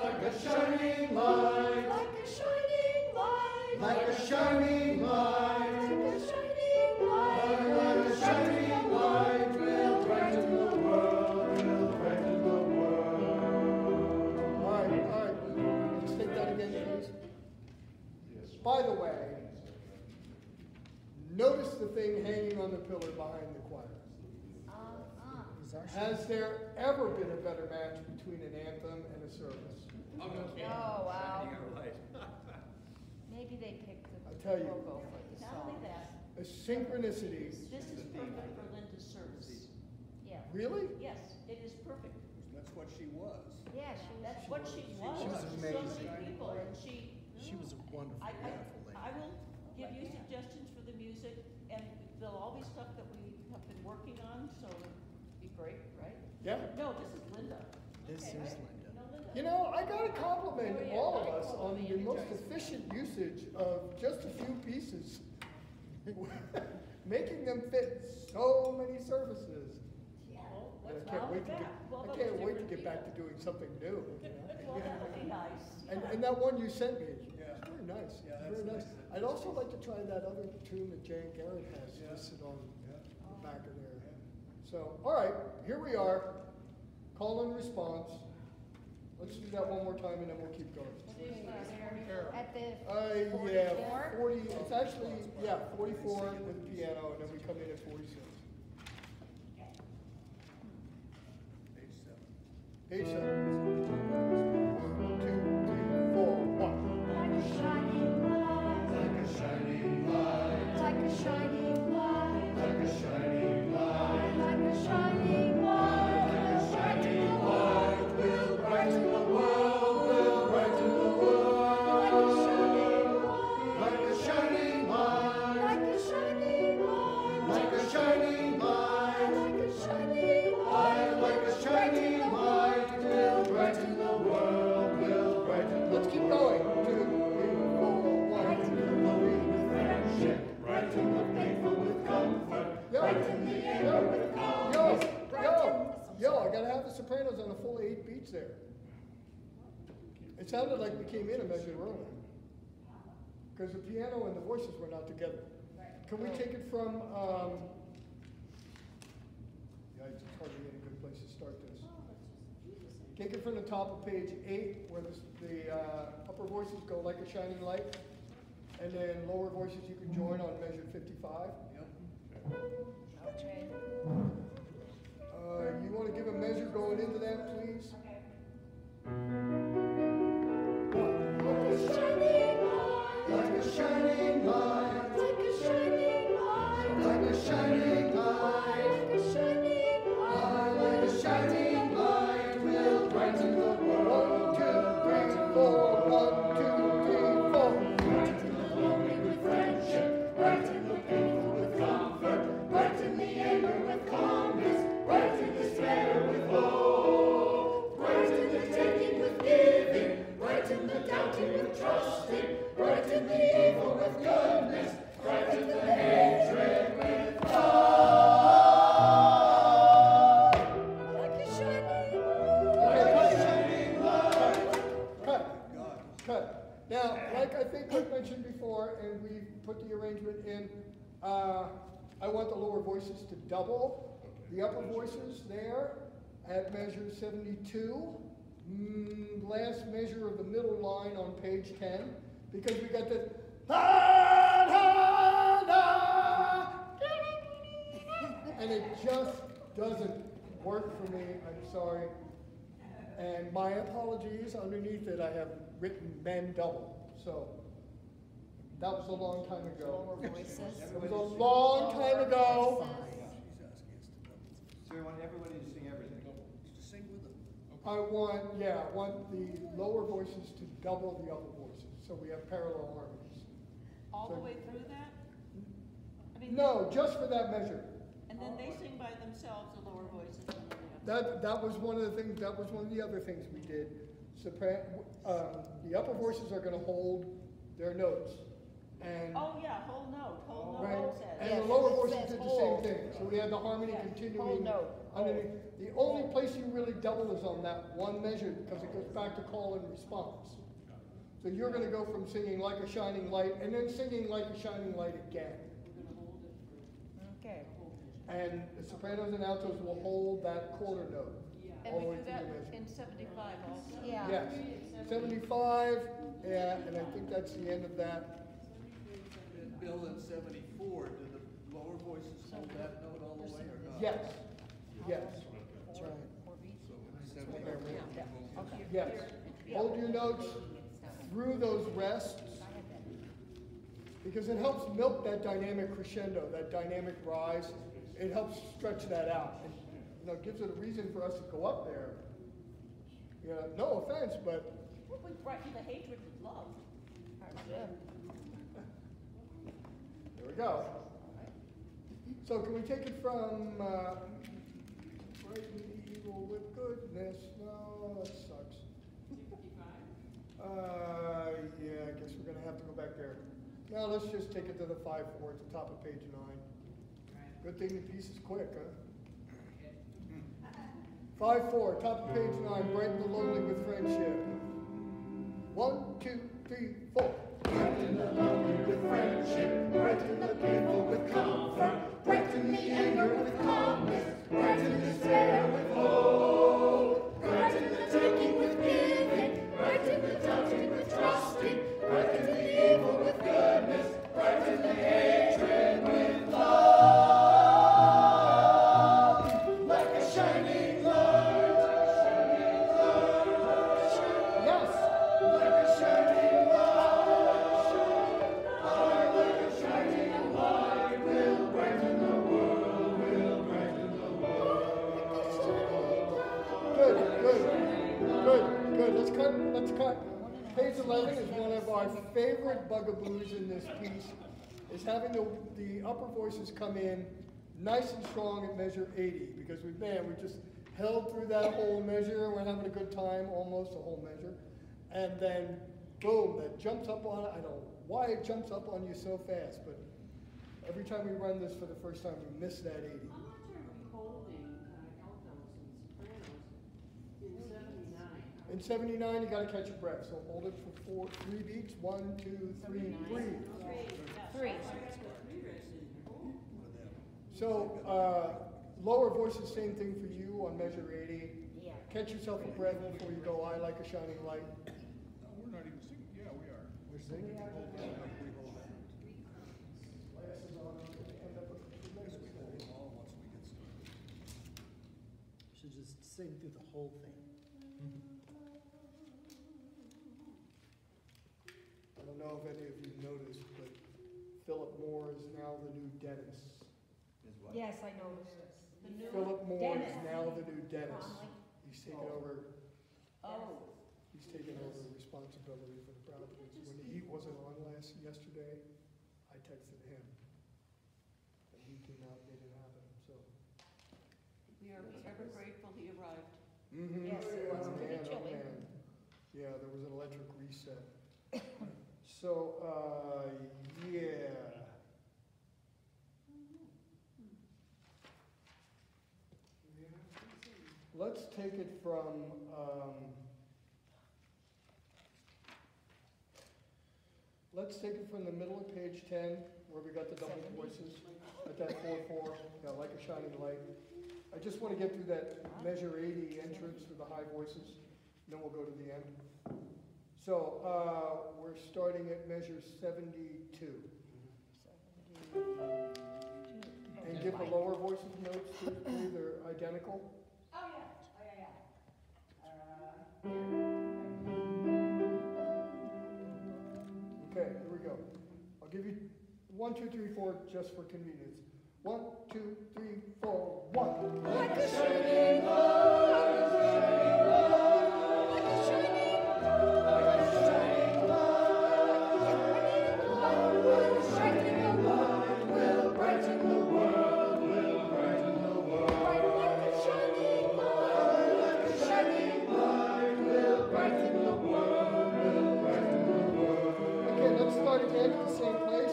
Like a shining light, like a shining light, like a shining light, like a shining light, like a shining light, will brighten the world, will brighten the world.
All right. Let's take that again, please. By the way, notice the thing hanging on the pillar behind the choir. Has there ever been a better match between an anthem and a service?
Oh, no kidding.
Oh, wow.
Shining our light.
Maybe they picked the
I tell you.
logo for the
not only
song.
that,
A synchronicity.
this is perfect for Linda's service.
Yeah.
Really?
Yes, it is perfect.
That's what she was.
Yeah, she was.
That's what she was.
She was
to
amazing.
So many people, and she.
She was a wonderful,
I
wonderful lady.
will give you suggestions for the music, and there'll all be stuff that we have been working on, so it'd be great, right?
Yeah.
No, this is Linda.
This
Okay,
is
right?
Linda.
No, Linda.
You know, I gotta compliment
Oh, yeah,
all of
very
us
cool.
on the most efficient usage of just a few pieces. Making them fit so many services.
Well,
I
what's
can't
wrong
wait
with
to get,
that? Well,
I
that
can't
was
wait to
different
get back to
people.
doing something new.
Well, that would be nice.
And that one you sent me,
Yeah.
it's very nice,
Yeah,
very
that's
nice.
nice.
I'd also like to try that other tune that Jan Garrett has
Yeah.
listed on
Yeah.
the back of there. So, all right, here we are, call and response. Let's do that one more time and then we'll keep going.
At the
Yeah,
44?
40, it's actually, yeah, 44 with the piano and then we come in at 46.
Page 7.
Page 7. 1, 2, 3, 4, 1.
Like a shining light,
Like a shining light,
like a shining light,
like a shining light,
like a shining light,
like a shining light,
will brighten the world,
will brighten the world.
like a shining light,
Like a shining light,
like a shining light,
like a shining light,
like a shining light,
like a shining light, will
have the sopranos on a full 8 beats there. It sounded like we came in a measure early. Because the piano and the voices were not together. Can we take it from, yeah, it's hardly any good place to start this. Take it from the top of page 8, where the upper voices go like a shining light, and then lower voices you can join on measure 55.
Okay.
You want to give a measure going into that, please?
Like a shining light,
Like a shining light,
like a shining light,
like a shining light,
like a shining light,
like a shining light will brighten the world. 1, 2, 3, 4, 1, 2, 3, 4.
brighten the lonely with friendship, brighten the painful with comfort, brighten the anger with calmness, brighten despair with hope, brighten the taking with giving, brighten the doubting with trusting, brighten the evil with goodness, brighten the hatred with love. Like a shining light.
Cut. Cut. Now, like I think I mentioned before, and we put the arrangement in, I want the lower voices to double. The upper voices there at measure 72. Last measure of the middle line on page 10, because we got the and it just doesn't work for me. I'm sorry. And my apologies, underneath it I have written men double. So that was a long time ago.
Lower voices.
It was a long time ago.
She's asking us to double.
So you want everybody to sing everything?
Just sing with them.
I want the lower voices to double the upper voices, so we have parallel harmonies.
All the
So-
way through that? I mean,
No, just for that measure.
and then they sing by themselves, the lower voices. And then the upper.
That was one of the things, that was one of the other things we did. The upper voices are gonna hold their notes. And,
Oh, yeah, whole note,
right,
whole says.
and
Yes,
the lower
it
voices
says
did the
hold.
same thing. So we had the harmony
Yeah,
Whole
continuing
note.
underneath. The only place you really double is on that one measure, because it goes back to call and response. So you're gonna go from singing like a shining light, and then singing like a shining light again.
We're gonna hold it for
Okay.
the whole measure.
And the sopranos and altos will hold that quarter note.
And
all the
we
way
do
through
that
the measure.
in 75 also.
Yeah.
Yes, 75, yeah, and I think that's the end of that.
And Bill, in 74, do the lower voices hold that note all the way or not?
Yes, yes, that's right.
So 74.
Okay.
Yes, hold your notes through those rests, because it helps milk that dynamic crescendo, that dynamic rise. It helps stretch that out, and, gives it a reason for us to go up there. No offense, but
Well, we brighten the hatred with love.
there we go. So can we take it from, brighten the evil with goodness? No, that sucks.
65?
Yeah, I guess we're gonna have to go back there. No, let's just take it to the 5-4 at the top of page 9. Good thing the piece is quick, huh? 5-4, top of page 9, brighten the lonely with friendship. 1, 2, 3, 4.
Brighten the lonely with friendship, brighten the painful with comfort, brighten the anger with calmness, brighten despair with hope, brighten the taking with giving, brighten the doubting with trusting, brighten the evil with goodness, brighten the hatred with love. Like a shining light,
Yes!
like a shining
Good. Let's cut. Page 11 is one of our favorite bugaboos in this piece, is having the upper voices come in nice and strong at measure 80, because we just held through that whole measure, we're having a good time, almost a whole measure, and then boom, that jumps up on, I don't know why it jumps up on you so fast, but every time we run this for the first time, we miss that 80.
How much are we holding altos and sopranos
In 79, you gotta catch your breath, so hold it for 3 beats. 1, 2, 3, breathe.
Three.
So, lower voices, same thing for you on measure 80.
Yeah.
Catch yourself a breath before you go, I like a shining light.
No, we're not even singing, yeah, we are.
We're singing.
We hold that.
Glasses on, I'm gonna end up with
Yes, we hold them all once we get started.
Should just sing through the whole thing.
I don't know if any of you noticed, but Philip Moore is now the new Dennis.
Is what?
Yes, I noticed this.
The new,
Philip Moore is
Dennis.
now the new Dennis.
Conley.
He's taken over,
oh,
he's taken over responsibility for the properties. When he wasn't on yesterday, I texted him. And he came out and made it happen, so.
we are ever grateful he arrived.
Yes, it was
Oh,
pretty
man, oh,
chilly.
man. Yeah, there was an electric reset. So, yeah. Let's take it from, let's take it from the middle of page 10, where we got the double voices, at that 4-4, yeah, like a shining light. I just want to get through that measure 80 entrance for the high voices, then we'll go to the end. So, we're starting at measure 72. And give the lower voices notes, please, they're identical.
Oh, yeah.
Okay, here we go. I'll give you 1, 2, 3, 4, just for convenience. 1, 2, 3, 4, 1.
Like a shining
Okay, let's start again at the same place.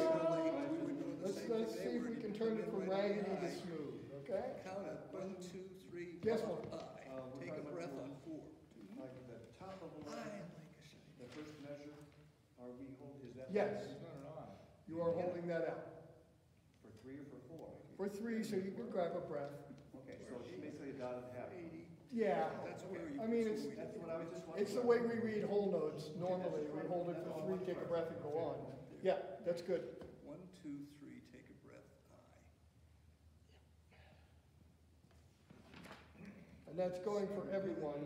Let's see if we can turn it from raggedy to smooth, okay?
Count it, 1, 2, 3.
Yes, ma'am.
I. Take a breath on 4.
Like the top of the
I
line,
like a shining.
the first measure, are we hold, is that?
Yes.
It's not an I.
You are holding that out.
For 3 or for 4?
For 3, so you can grab a breath.
Okay, so it's basically a dotted half.
Yeah,
That's where you.
I mean, it's,
That's what I was just wondering.
it's the way we read whole notes. Normally, we hold it for 3, take a breath and go on. Yeah, that's good.
1, 2, 3, take a breath, I.
And that's going for everyone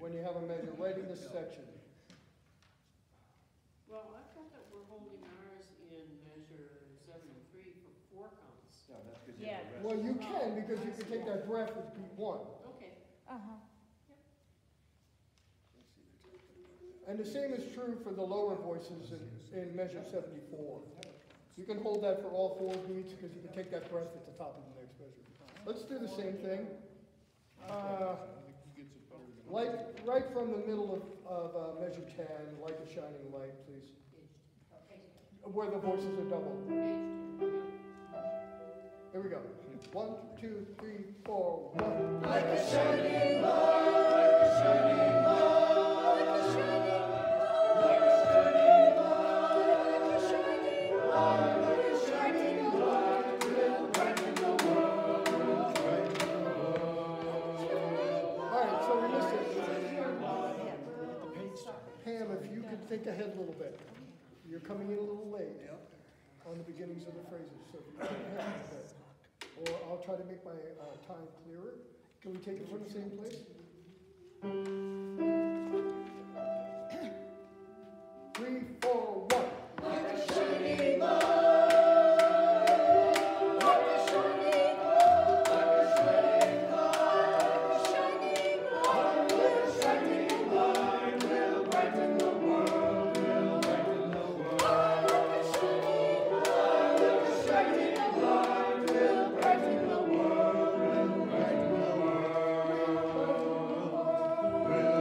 when you have a measure right in this section.
Well, I've got that we're holding ours in measure 73 for 4 counts.
Yeah, that's because you
Yeah.
have the rest.
Well, you can, because you can take that breath with beat 1.
Okay.
Uh-huh.
And the same is true for the lower voices in measure 74. You can hold that for all 4 beats, because you can take that breath at the top of the next measure. Let's do the same thing. Right from the middle of measure 10, like a shining light, please. Where the voices are double. Here we go. 1, 2, 3, 4, 1.
Like a shining light, like a shining light, like a shining light, like a shining light, like a shining light, will brighten the world, will brighten the world.
All right, so we missed it. Pam, if you could think ahead a little bit. You're coming in a little late on the beginnings of the phrases, so if you can think ahead a little bit. Or I'll try to make my time clearer. Can we take it from the same place? 3, 4, 1.
Like a shining light, like a shining light, like a shining light, like a shining light, like a shining light, will brighten the world, will brighten the world. Like a shining light, like a shining light, will brighten the world, will brighten the world, will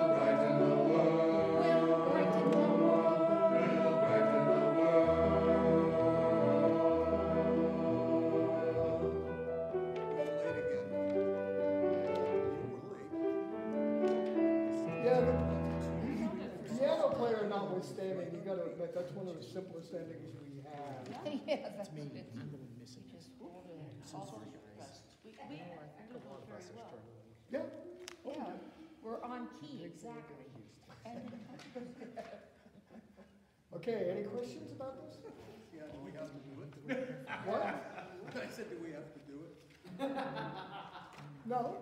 notwithstanding, you gotta admit, that's one of the simplest endings we have.
Yeah, that's
It's me,
what it
I'm
is.
the one missing.
We just
it.
hold it,
So
all
sorry,
sorts of
guys.
requests. We
I know, I think a
do
lot of
it
us
very
are
well.
struggling.
Yeah,
Yeah, we're on key, exactly. And
okay, any questions about this?
Yeah, do we have to do it?
What?
I said, do we have to do it?
No,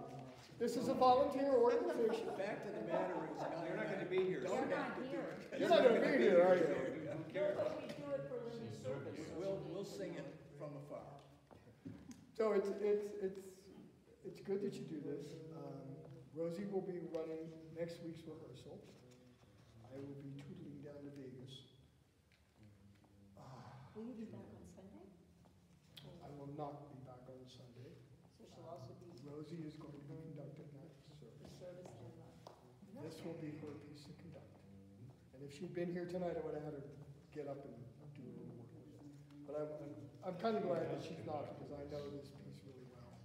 this is a volunteer organization.
The fact of the matter is, now
You're not gonna be here.
you're not here.
You're not gonna be here, are you?
Who cares?
No, but we do it for Linda's service. so
We'll
she
sing
needs
it
to-
from afar.
So it's good that you do this. Rosie will be running next week's rehearsal. I will be tootling down to Vegas.
Will you be back on Sunday?
I will not be back on Sunday.
So she'll also be
Rosie is going to be conducting that
the
service.
service and
This will be her piece to conduct. And if she'd been here tonight, I would have had her get up and do a little work with it. But I'm kind of glad that she's not, because I know this piece really well.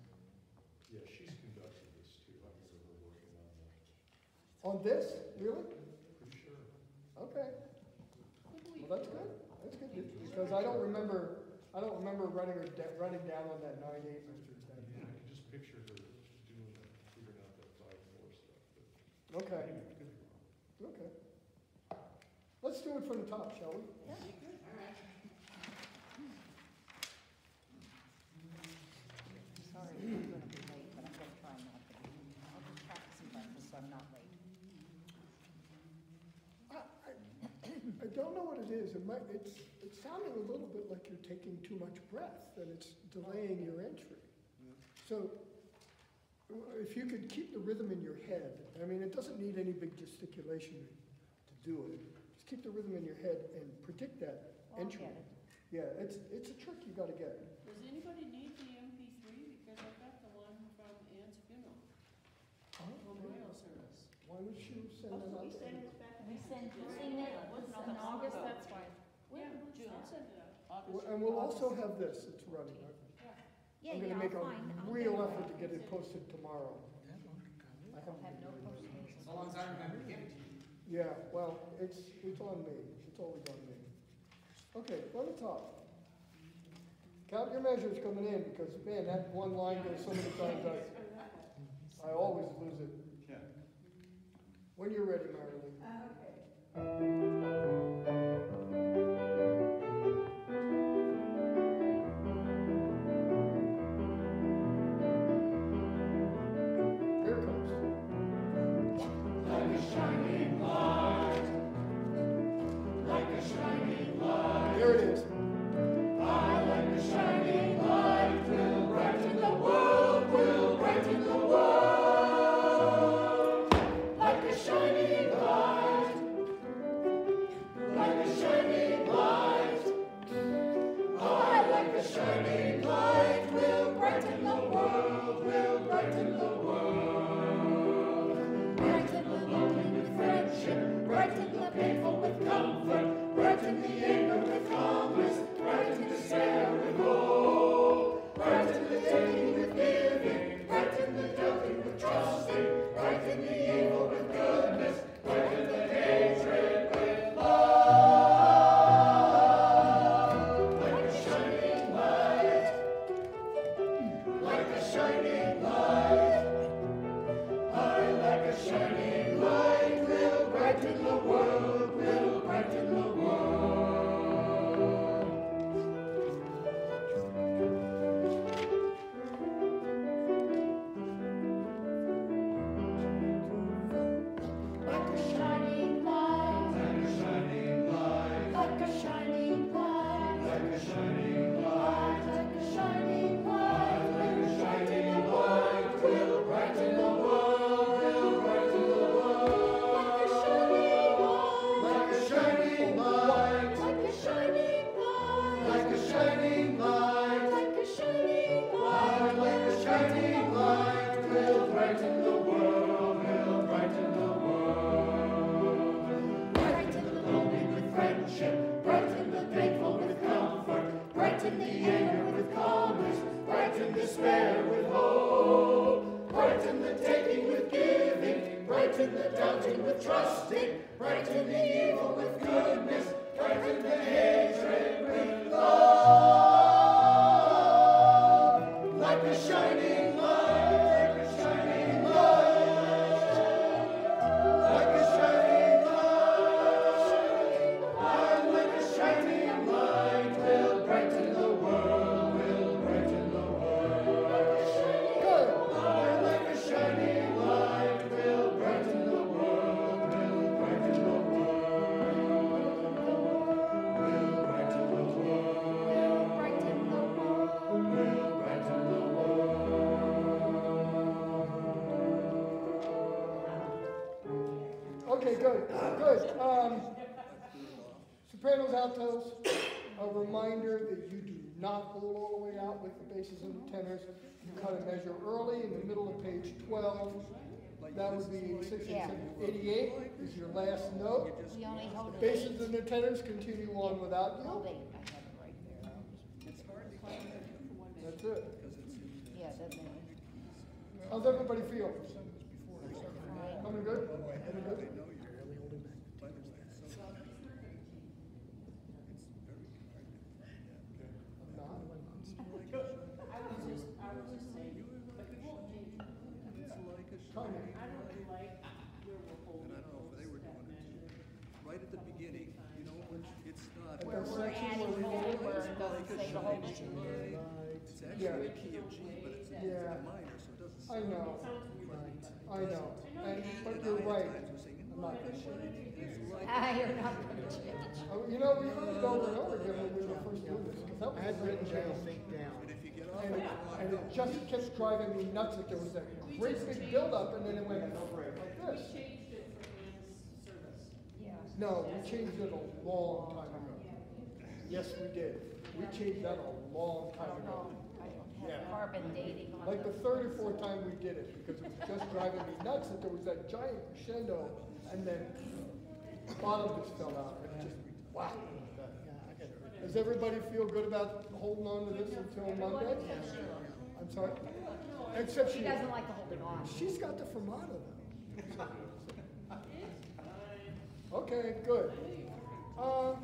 Yeah, she's conducting this too, I hear her working on that,
On this, really?
for sure.
Okay. Well, that's good. That's good, because I don't remember running down on that 9/8 measure.
Yeah, I can just picture her doing that, figuring out that 5/4 stuff, but
Okay,
maybe it could be wrong.
okay. Let's do it from the top, shall we?
Sorry, I'm gonna be late, but I'm gonna try not to be. I'll just practice some breakfast so I'm not late.
I don't know what it is. It's sounding a little bit like you're taking too much breath, that it's delaying your entry. So if you could keep the rhythm in your head, I mean, it doesn't need any big gesticulation to do it. Just keep the rhythm in your head and predict that
I'll
entry.
get it.
Yeah, it's a trick you gotta get.
Does anybody need the MP3? Because I got the one from Ann's funeral, memorial service.
Why would you send
Oh,
that
so
out?
we send this back.
We send,
Yeah.
seen it,
Yeah,
was
not
in
that long
August,
ago.
that's why.
Yeah,
June. I'll send it out.
August.
And we'll also have this that's running.
Yeah,
I'm
yeah,
gonna make
I'll
a
find, I'll
real
get it.
effort to get it posted tomorrow. I
I'll have no postings.
As long as I remember to give it to you.
Yeah, well, it's on me. It's always on me. Okay, let me talk. Count your measures coming in, because man, that one line goes so many times, I always lose it.
Yeah.
When you're ready, Marilyn.
Okay.
Here it comes.
Like a shining light, like a shining light.
Here it is.
I like a shining light, will brighten the world, will brighten the world. Like a shining light. brighten the doubting with trusting, brighten the evil with goodness, brighten the hatred with love. Like a shining light, like a shining light, like a shining light, like a shining light will brighten the world, will brighten the world. Good. Like a shining light will brighten the world, will brighten the world, will brighten the world, will brighten the world, will brighten the world. Okay, good, good. Sopranos, altos, a reminder that you do not hold all the way out with the basses and the tenors. You cut a measure early in the middle of page 12. That would be 86, 87, 88 is your last note.
We only hold it
Basses and the tenors continue on without
Hold
you.
8, I have it right there.
It's hard to keep it
That's it.
because it's in.
Yeah, that's it.
How's everybody feel? Coming good? Coming
They
good?
know you're barely holding back. So it's very hard.
I'm not.
I was just saying, but you won't change it.
It's like a
Tanya.
shining
I don't
light.
like where we're holding
And I don't know if they were
that
doing
measure.
it right at the beginning, you know, it's not.
At
Where
the
we're
section
adding
where we
hold,
hold
where
it?
it doesn't say to hold it.
It's
Yeah.
actually a key of G, but it's
Yeah.
a minor, so it doesn't
I
sound.
know,
Sounds weird.
I know. And, but
And
you're
I
right.
at times was singing,
I'm not
like a
gonna
shining, it's like.
You're not gonna change.
You know, we heard it over and over again when we were first doing this, because that
I
was
had written
jam.
down, think down.
And if you get off,
And it just kept driving me nuts that there was that great big buildup and then it went like
We
this.
changed it for Ann's service.
Yeah.
No, we changed it a long time ago. Yes, we did. We changed that a long
I
time
don't
ago.
know, I don't
Yeah.
have carbon dating on
Like the
the.
third or fourth time we did it, because it was just driving me nuts that there was that giant crescendo and then the bottom just fell out. It just, wow. Does everybody feel good about holding on to this until Monday? I'm sorry? Except
She
she,
doesn't like the holding on.
she's got the fermata though. Okay, good. Why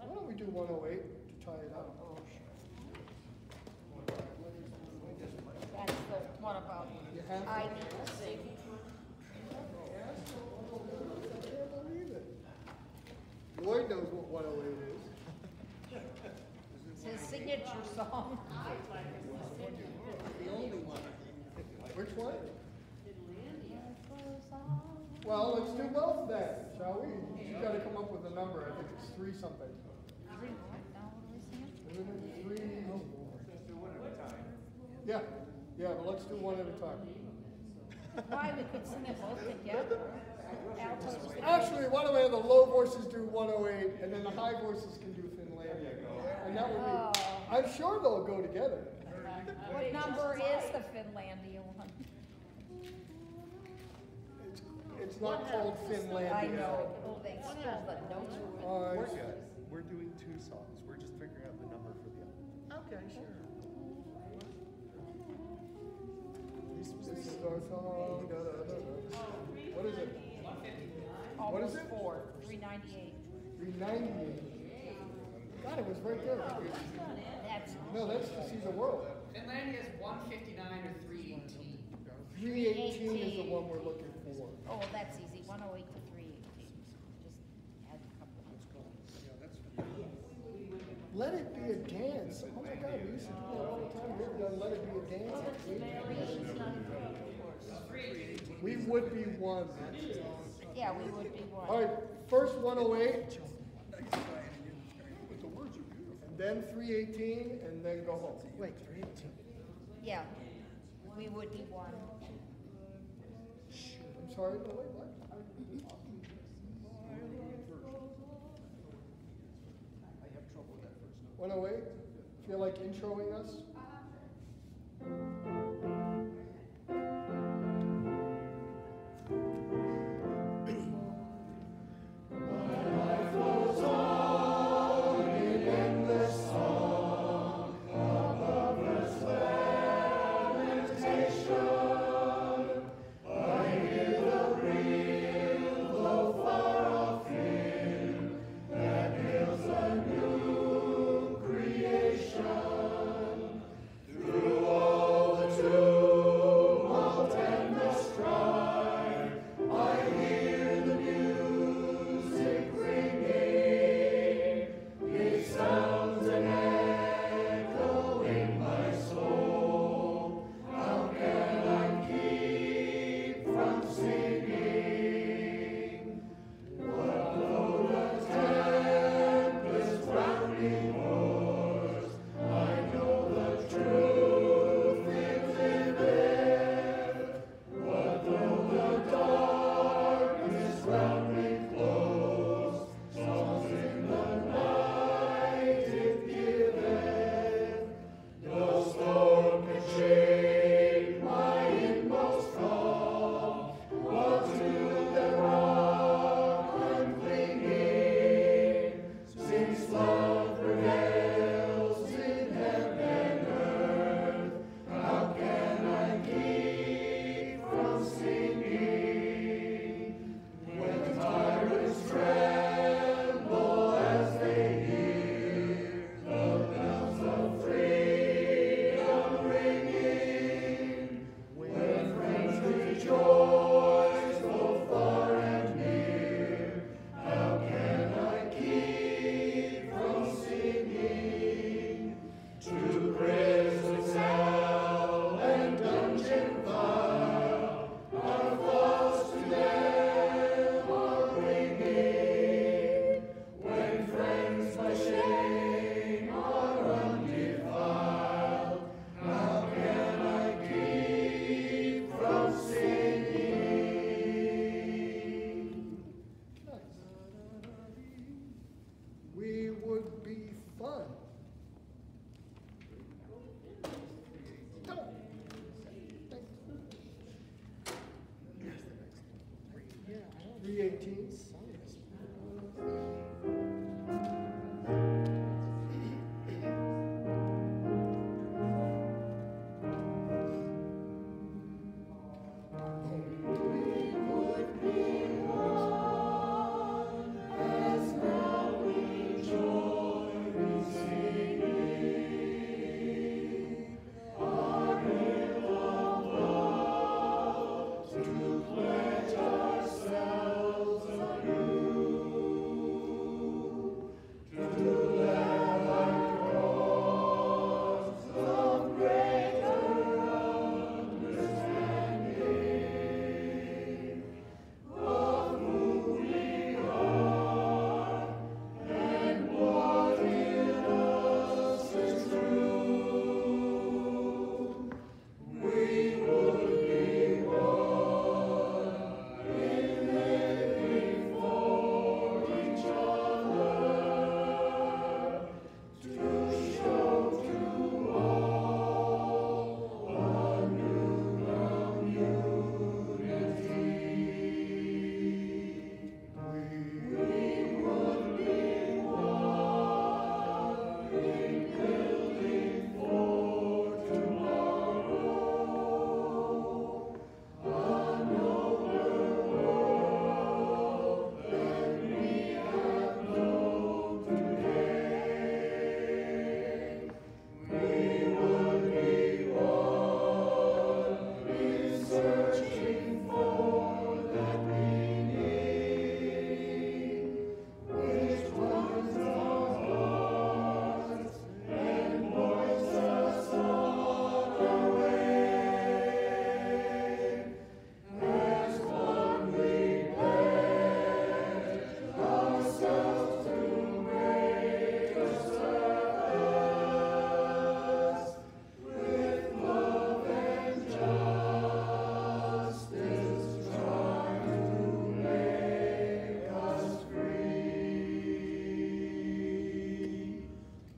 don't we do 108 to tie it up?
That's the one about
You have to.
I.
I can't believe it. Lloyd knows what 108 is.
It's his signature song.
the only one.
Which one? Well, let's do both then, shall we? You gotta come up with a number, I think it's 3 something.
Now, what are we singing?
Isn't it 3?
Do one at a time.
Yeah, yeah, but let's do one at a time.
Why, we could sing it both together. Altos.
Actually, why don't we have the low voices do 108, and then the high voices can do Finlandia? And that would
Oh.
be, I'm sure they'll go together.
What number is the Finlandia one?
It's not called Finlandia.
I know, oh, they stole the notes from it.
All right.
We're doing 2 songs, we're just figuring out the number for the other.
Okay, sure.
This is our song, da, da, da, da. What is it? What is
Almost
it?
4, 398.
398. God, it was right there.
That's,
No, that's to see the world.
Finlandia is 159 or 318.
318 is the one we're looking for.
oh, that's easy, 108 to 318. Just add a couple.
Let it be a dance. Oh my God, we used to do that all the time. We haven't done Let It Be a Dance. We would be one.
Yeah, we would be one.
All right, first 108,
But the words are beautiful.
and then 318, and then go home.
Wait, 318.
Yeah, we would be one.
I'm sorry, no, wait, what?
I have trouble with that first note.
108, feel like introing us?
I hear the breeze.
3:18.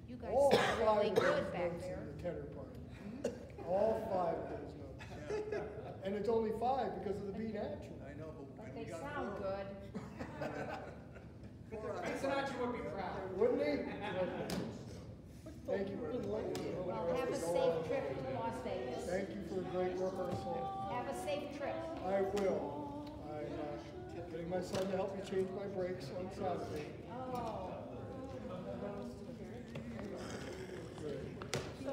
You guys sound really good back there.
The tenor part. All 5 of those notes. And it's only 5 because of the beat action.
I know,
But
but
they
we got
sound
4.
good.
4 out of
Frank
5.
Sinatra would be proud.
Wouldn't he? Thank you.
Well, have a safe trip to Las Vegas.
Thank you for a great rehearsal.
Have a safe trip.
I will. I'm getting my son to help me change my brakes on Saturday.
Oh.
Good.
So,